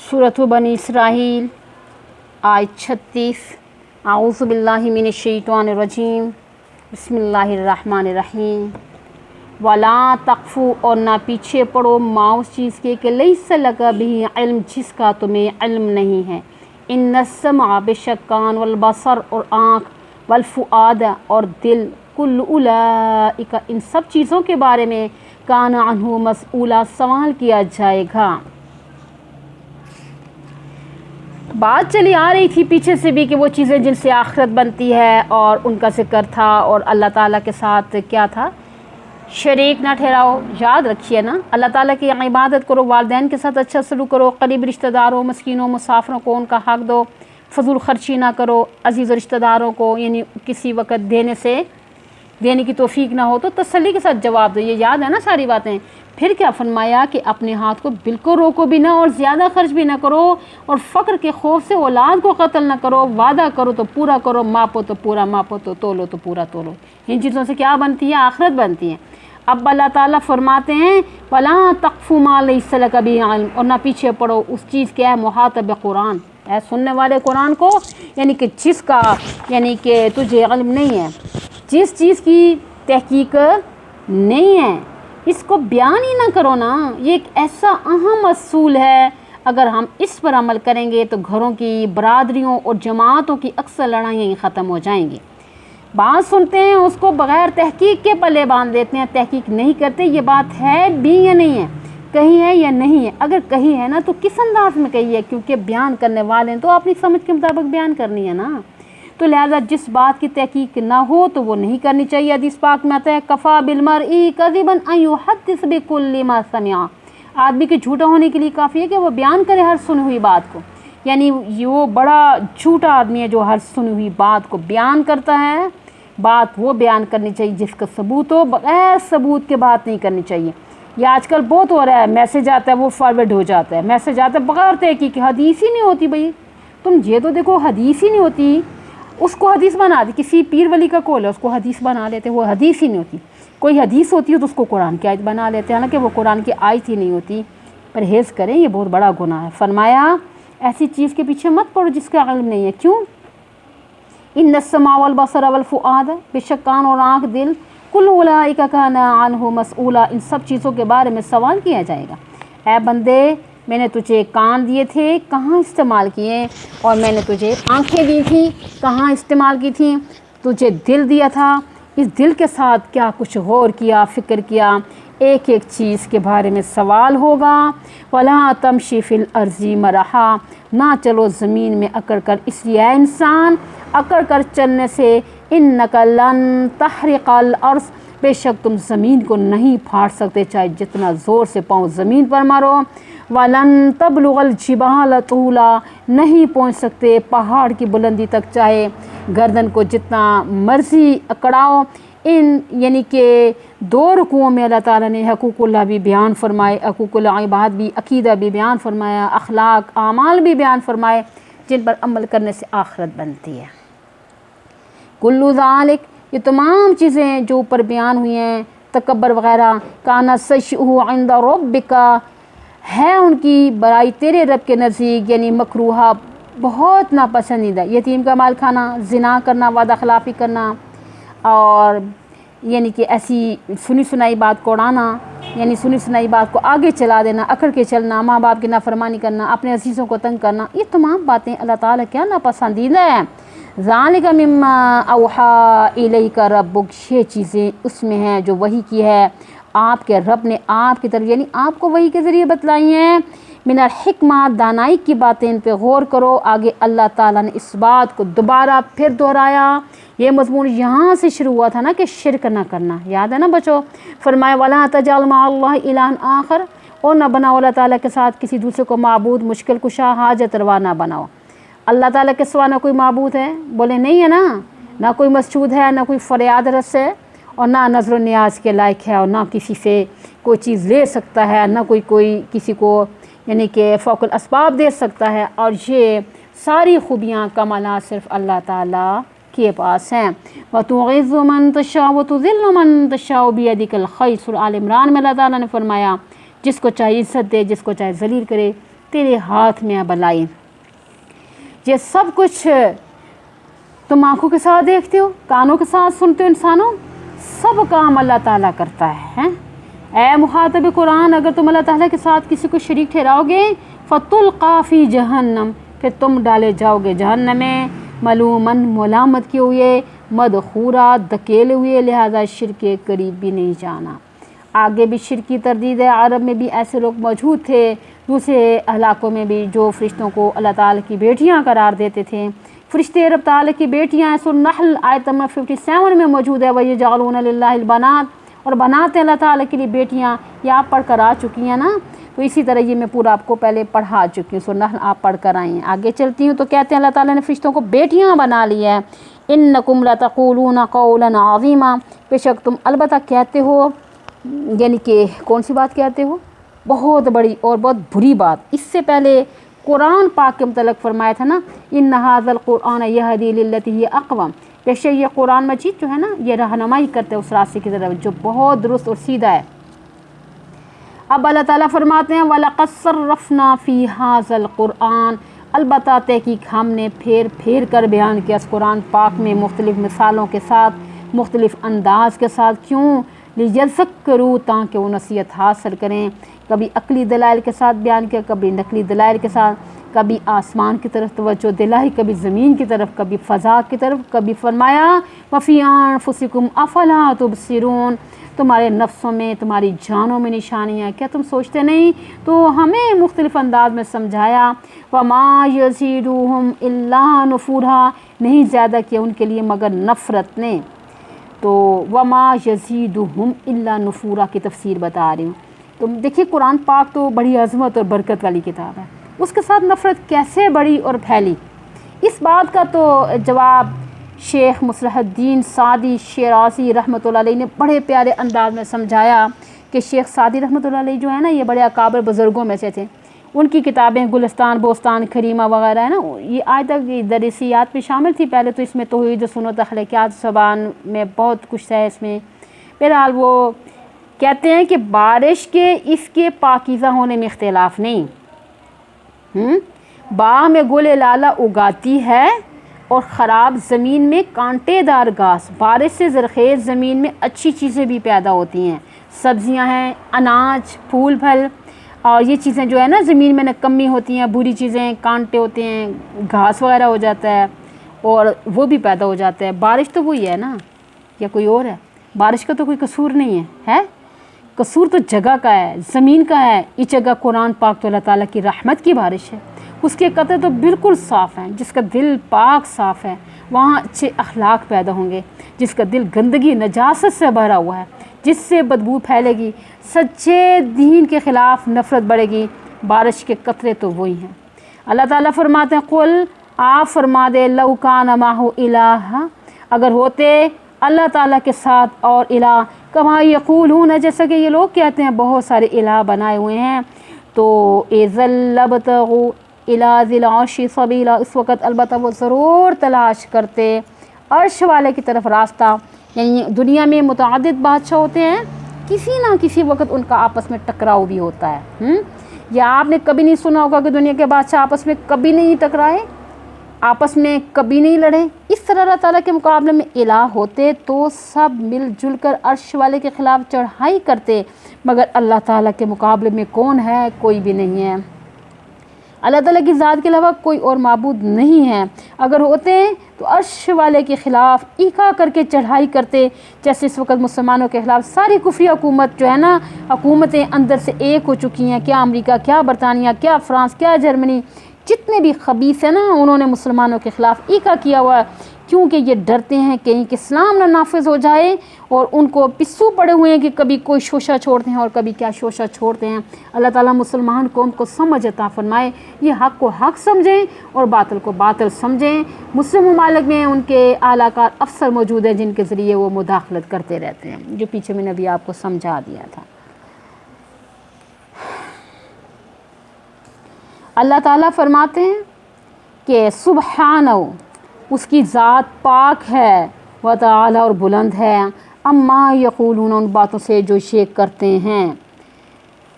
सूरत बनी इसराइल आयत 36। आऊज़ु बिल्लाहि मिनश शैतानिर रजीम बिस्मिल्लाहिर रहमानिर रहीम। वला तक़फ़ू, और ना पीछे पड़ो मा उस चीज़ के कि लैसा लका बिही इल्म, जिसका तुम्हें इल्म नहीं है। इन्नस्समा, बेशक कान, वल बसर, और आँख, वल फ़ुआद, और दिल, कुल्लु उलाइका, इन सब चीज़ों के बारे में काना अन्हु मसऊला, सवाल किया जाएगा। बात चली आ रही थी पीछे से भी कि वो चीज़ें जिनसे आखिरत बनती है और उनका ज़िक्र था, और अल्लाह ताला के साथ क्या था, शरीक ना ठहराओ। याद रखिए ना, अल्लाह ताला की इबादत करो, वालिदैन के साथ अच्छा सलूक करो, करीब रिश्तेदारों, मस्कीनों, मुसाफिरों को उनका हक़ दो, फजूल खर्ची ना करो, अजीज़ रिश्तेदारों को यानी किसी वक्त देने की तौफीक ना हो तो तसल्ली के साथ जवाब दो। ये याद है ना सारी बातें। फिर क्या फरमाया कि अपने हाथ को बिल्कुल रोको भी ना, और ज़्यादा खर्च भी ना करो, और फ़क्र के खौफ से औलाद को कत्ल ना करो। वादा करो तो पूरा करो, मापो तो पूरा मापो, तो तोलो तो पूरा तोलो। इन चीज़ों से क्या बनती है, आखिरत बनती है। अब अल्लाह ताला फरमाते हैं वला तक़फ़ू मा लैसा लका बिही इल्म, और ना पीछे पड़ो उस चीज़ के, मुहातब कुरान है, सुनने वाले कुरान को, यानी कि जिसका यानी कि तुझे इल्म नहीं है, जिस चीज़ की तहकीक नहीं है, इसको बयान ही ना करो ना। ये एक ऐसा अहम असूल है, अगर हम इस पर अमल करेंगे तो घरों की, बरादरियों और जमातों की अक्सर लड़ाइयाँ ख़त्म हो जाएंगी। बात सुनते हैं उसको बग़ैर तहकीक के पले बांध देते हैं, तहकीक नहीं करते ये बात है भी या नहीं है, कही है या नहीं है। अगर कही है ना तो किस अंदाज में कही है, क्योंकि बयान करने वाले हैं तो अपनी समझ के मुताबिक बयान करनी है ना। तो लिहाजा जिस बात की तहकीक ना हो तो वो नहीं करनी चाहिए। हदीस पाक में आता है कफ़ा बिलमरई कज़िबन अन युहद्दिस बिकुल्लि मा समिअ, आदमी के झूठा होने के लिए काफ़ी है कि वो बयान करे हर सुनी हुई बात को। यानी वो बड़ा झूठा आदमी है जो हर सुनी हुई बात को बयान करता है। बात वो बयान करनी चाहिए जिसका सबूत हो, बग़ैर सबूत के बात नहीं करनी चाहिए। ये आजकल बहुत हो रहा है, मैसेज आता है वो फॉरवर्ड हो जाता है, मैसेज आता है बग़ैर तहकीक की, हदीस ही नहीं होती। भाई तुम ये तो देखो, हदीस ही नहीं होती, उसको हदीस बना दी। किसी पीर वली का कौल है, उसको हदीस बना लेते, वो हदीस ही नहीं होती। कोई हदीस होती है तो उसको कुरान की आयत बना लेते हैं, हालांकि वो कुरान की आयत ही नहीं होती। परहेज़ करें, ये बहुत बड़ा गुनाह है। फरमाया ऐसी चीज़ के पीछे मत पड़ो जिसका इल्म नहीं है। क्यों? इन्नस्समा वल बसर वल फुआद, बेशक कान और आँख, दिल, कुल्लु उलाइका काना अन्हु मसऊला, इन सब चीज़ों के बारे में सवाल किया जाएगा। ऐ बंदे, मैंने तुझे कान दिए थे, कहाँ इस्तेमाल किए, और मैंने तुझे आँखें दी थी, कहाँ इस्तेमाल की थी, तुझे दिल दिया था, इस दिल के साथ क्या कुछ गौर किया, फ़िक्र किया, एक एक चीज़ के बारे में सवाल होगा। वला तमशी फिल अर्ज़ी मरहा, ना चलो ज़मीन में अकड़ कर, इसलिए इंसान अकड़ कर चलने से इन्नका लन तहरिक़ल अर्ज़, बेशक तुम ज़मीन को नहीं फाड़ सकते चाहे जितना ज़ोर से पाँव ज़मीन पर मारो। वलन तबलुगल जिबाल तूला, नहीं पहुँच सकते पहाड़ की बुलंदी तक चाहे गर्दन को जितना मर्ज़ी अकड़ाओ। इन यानी कि दो रुकुओं में अल्लाह ताला ने हकूक़ुल्लाह भी बयान फरमाए, हकूक़ुल इबाद भी, अक़ीदा भी बयान फरमाया, अखलाक आमाल भी बयान फरमाए, जिन पर अमल करने से आखिरत बनती है। कुल्लु ज़ालिक, ये तमाम चीज़ें जो ऊपर बयान हुई हैं, तकब्बर वग़ैरह, काना सशहु इंद रब्बिका, है उनकी बड़ाई तेरे रब के नज़दीक, यानी मकरूहा, बहुत नापसंदीदा। यतीम का माल खाना, ज़िना करना, वादा खिलाफ़ी करना, और यानी कि ऐसी सुनी सुनाई बात को उड़ाना, यानी सुनी सुनाई बात को आगे चला देना, अकड़ के चलना, माँ बाप की नाफरमानी करना, अपने अजीज़ों को तंग करना, ये तमाम बातें अल्लाह ताला क्या नापसंदीदा है। ज़ालिका मिम्मा औहा इलैका रब्बुक, ये चीज़ें उसमें हैं जो वही की है आपके रब ने आपकी तरफ, यानी आपको वही के ज़रिए बतलाई हैं। मिनल हिकमा, दानाई की बातें, इन पे गौर करो। आगे अल्लाह ताला ने इस बात को दोबारा फिर दोहराया। ये मज़मून यहाँ से शुरू हुआ था ना कि शिरक ना करना, याद है ना बच्चों। फरमाया वला तजअल मअल्लाहि इलाहन आखर, और न बनाओ अल्लाह ताला के साथ किसी दूसरे को माबूद, मुश्किल कुशा, हाजत रवा ना बनाओ। अल्लाह ताला के सिवा ना कोई माबूद है, बोले नहीं है ना कोई मसजूद है, ना कोई फरियाद रस है, और ना नज़र न्याज के लायक है, और ना किसी से कोई चीज़ ले सकता है, ना कोई किसी को यानी कि फ़ौक़ुल अस्बाब दे सकता है। और ये सारी ख़ूबियाँ कमालात सिर्फ़ अल्लाह ताला के पास हैं। व तुइज़्ज़ु मन तशाअ व तुज़िल्लु मन तशाअ बियदिकल खैर, सूरह आल इमरान में अल्लाह ताला ने फरमाया जिसको चाहे इज़्ज़त दे, जिसको चाहे ज़लील करे, तेरे हाथ में है भलाई। ये सब कुछ तुम आँखों के साथ देखते हो, कानों के साथ सुनते हो, इंसानों सब काम अल्लाह ताला करता है। ऐ मुखातब कुरान, अगर तुम अल्लाह ताला के साथ किसी को शरीक ठहराओगे फ़तुल्क़ा फ़ी जहन्नम, फिर तुम डाले जाओगे जहन्नम में, मलूमन मुलामत किए हुए, मदखूरा धकेले हुए, लिहाजा शिर्क के करीब भी नहीं जाना। आगे भी शिर्क की तरदीद है। अरब में भी ऐसे लोग मौजूद थे, दूसरे इलाकों में भी, जो फ़रिश्तों को अल्लाह ताला की बेटियां करार देते थे। फ़रिश्ते रब ताला की बेटियां हैं। सूरह नहल आयत नंबर 57 में मौजूद है, वयजअलूना लिल्लाहिल बनात, और बनाते अल्लाह ताला के लिए बेटियां। ये आप पढ़ कर आ चुकी हैं ना, तो इसी तरह ये मैं पूरा आपको पहले पढ़ा चुकी हूँ। सूरह नहल आप पढ़ कर आई हैं। आगे चलती हूँ तो कहते हैं अल्लाह ताला ने फ़रिश्तों को बेटियां बना लिया है। इन्नकुम लतक़ूलूना क़ौलन अज़ीमा, बेशक तुम अलबत्ता कहते हो, यानी कि कौन सी बात कहते हो, बहुत बड़ी और बहुत बुरी बात। इससे पहले कुरान पाक के मुतल्लिक़ फरमाया था ना, इन्ना हाज़ल कुरआन यहदी लिल्लती हिय अक़वम, बेशक ये कुरान मजीद जो है ना, ये रहनुमाई करते हैं उस रास्ते की तरफ जो बहुत दुरुस्त और सीधा है। अब अल्लाह ताला फरमाते हैं वलक़द सर्रफ़ना फ़ी हाज़ल कुरआन, अलबत्ता तहक़ीक़ हमने फेर फेर कर बयान किया इस कुरान पाक में, मुख्तलिफ़ मिसालों के साथ, मुख्तलिफ़ अंदाज के साथ। क्यों? लियज़क्करू, ताकि वो नसीहत हासिल करें। कभी अक़ली दलाइल के साथ बयान किया, कभी नकली दलाइल के साथ, कभी आसमान की तरफ तवज्जो दिलाई, कभी ज़मीन की तरफ, कभी फ़ज़ा की तरफ, कभी फरमाया वफ़ी अनफुसिकुम अफ़ला तुबसिरून, तुम्हारे नफ्सों में, तुम्हारी जानों में निशानियाँ, क्या तुम सोचते नहीं? तो हमें मुख्तलिफ़ अंदाज में समझाया। वमा यज़ीदुहुम इल्ला नुफूरा, नहीं ज़्यादा किया उनके लिए मगर नफ़रत ने। तो वमा यज़ीदुहुम इल्ला नुफूरा की तफसीर बता रही हूँ। तो देखिए कुरान पाक तो बड़ी अज़मत और बरकत वाली किताब है, उसके साथ नफ़रत कैसे बढ़ी और फैली, इस बात का तो जवाब शेख मुस्लिहुद्दीन सादी शिराज़ी रहमतुल्लाह अलैह ने बड़े प्यारे अंदाज में समझाया। कि शेख सादी रहमतुल्लाह अलैह जो है ना, ये बड़े अकाबर बुज़ुर्गों में से थे। उनकी किताबें गुलिस्तान, बोस्तान, करीमा वगैरह है ना, ये आज तक दरसियात में शामिल थी। पहले तो इसमें तौहीद सुन्नत अखलाकियात ज़बान में बहुत कुछ है इसमें। बहरहाल वो कहते हैं कि बारिश के इसके पाकीज़ा होने में इख्तिलाफ़ नहीं। बाग में गुल लाला उगाती है और ख़राब ज़मीन में कांटेदार घास। बारिश से ज़रख़ेज़ ज़मीन में अच्छी चीज़ें भी पैदा होती हैं, सब्ज़ियां हैं, अनाज, फूल फल, और ये चीज़ें जो है ना ज़मीन में नकम्मी होती हैं, बुरी चीज़ें, कांटे होते हैं, घास वगैरह हो जाता है, और वो भी पैदा हो जाता है। बारिश तो वही है ना, या कोई और है? बारिश का तो कोई कसूर नहीं है, कसूर तो जगह का है, ज़मीन का है। इस जगह कुरान पाक तो अल्लाह ताला की रहमत की बारिश है, उसके कतरे तो बिल्कुल साफ़ हैं। जिसका दिल पाक साफ़ है वहाँ अच्छे अखलाक पैदा होंगे। जिसका दिल गंदगी नजासत से भरा हुआ है, जिससे बदबू फैलेगी, सच्चे दीन के ख़िलाफ़ नफ़रत बढ़ेगी। बारिश के कतरे तो वही हैं। अल्लाह ताला फरमाते हैं कुल, आप फरमा दे, लौ कान माहु इलाह, अगर होते अल्लाह ताला के साथ और इलाह, कमा यक़ूलून, जैसा कि ये लोग कहते हैं बहुत सारे इलाह बनाए हुए हैं, तो इज़ल्लबतगू इला ज़िल अर्श सबीला, इस वक्त अलबत्ता वो ज़रूर तलाश करते अर्श वाले की तरफ रास्ता। यानी दुनिया में मुतअद्दिद बादशाह होते हैं, किसी ना किसी वक्त उनका आपस में टकराव भी होता है। या आपने कभी नहीं सुना होगा कि दुनिया के बादशाह आपस में कभी नहीं टकराए, आपस में कभी नहीं लड़े। इस तरह अल्लाह ताला के मुकाबले में इलाह होते तो सब मिलजुल कर अर्श वाले के ख़िलाफ़ चढ़ाई करते, मगर अल्लाह ताला के मुकाबले में कौन है? कोई भी नहीं है। अल्लाह ताला की ज़ात के अलावा कोई और माबूद नहीं है। अगर होते तो अर्श वाले के ख़िलाफ़ इका करके चढ़ाई करते, जैसे इस वक्त मुसलमानों के ख़िलाफ़ सारी कुफरी हुकूमत जो है ना, हुकूमतें अंदर से एक हो चुकी हैं। क्या अमेरिका, क्या बरतानिया, क्या फ़्रांस, क्या जर्मनी, जितने भी खबीस हैं ना, उन्होंने मुसलमानों के ख़िलाफ़ इका किया हुआ, क्योंकि ये डरते हैं कहीं कि इस्लाम ना नाफिज हो जाए, और उनको पिस्सू पड़े हुए हैं कि कभी कोई शोशा छोड़ते हैं और कभी क्या शोशा छोड़ते हैं। अल्लाह ताला मुसलमान कौम को समझ अता फरमाए, ये हक़ को हक़ समझें और बातिल को बातिल समझें। मुस्लिम ममालिक में उनके आलाकार अफसर मौजूद हैं जिनके ज़रिए वो मुदाखलत करते रहते हैं, जो पीछे मैंने अभी आपको समझा दिया था। अल्लाह ताला फरमाते हैं कि सुबहानहू, उसकी ज़ात पाक है, व तआला और बुलंद है, अम्मा यक़ूलून, उन बातों से जो शेक करते हैं।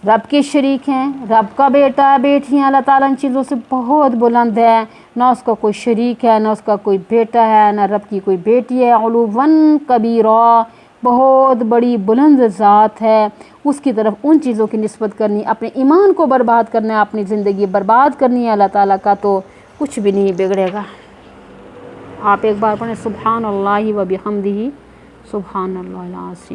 रब के शरीक हैं, रब का बेटा बेटी हैं। अल्लाह ताला इन चीज़ों से बहुत बुलंद है, ना उसका कोई शरीक है, ना उसका कोई बेटा है, ना रब की कोई बेटी है। उलुवन कबीरा, बहुत बड़ी बुलंद ज़ात है, उसकी तरफ उन चीज़ों की निस्बत करनी, अपने ईमान को बर्बाद करना है, अपनी ज़िंदगी बर्बाद करनी है अल्लाह ताला का, तो कुछ भी नहीं बिगड़ेगा। आप एक बार पढ़ें सुब्हान अल्लाहि व बिहम्दिही सुब्हान अल्लाहिल अज़ीम।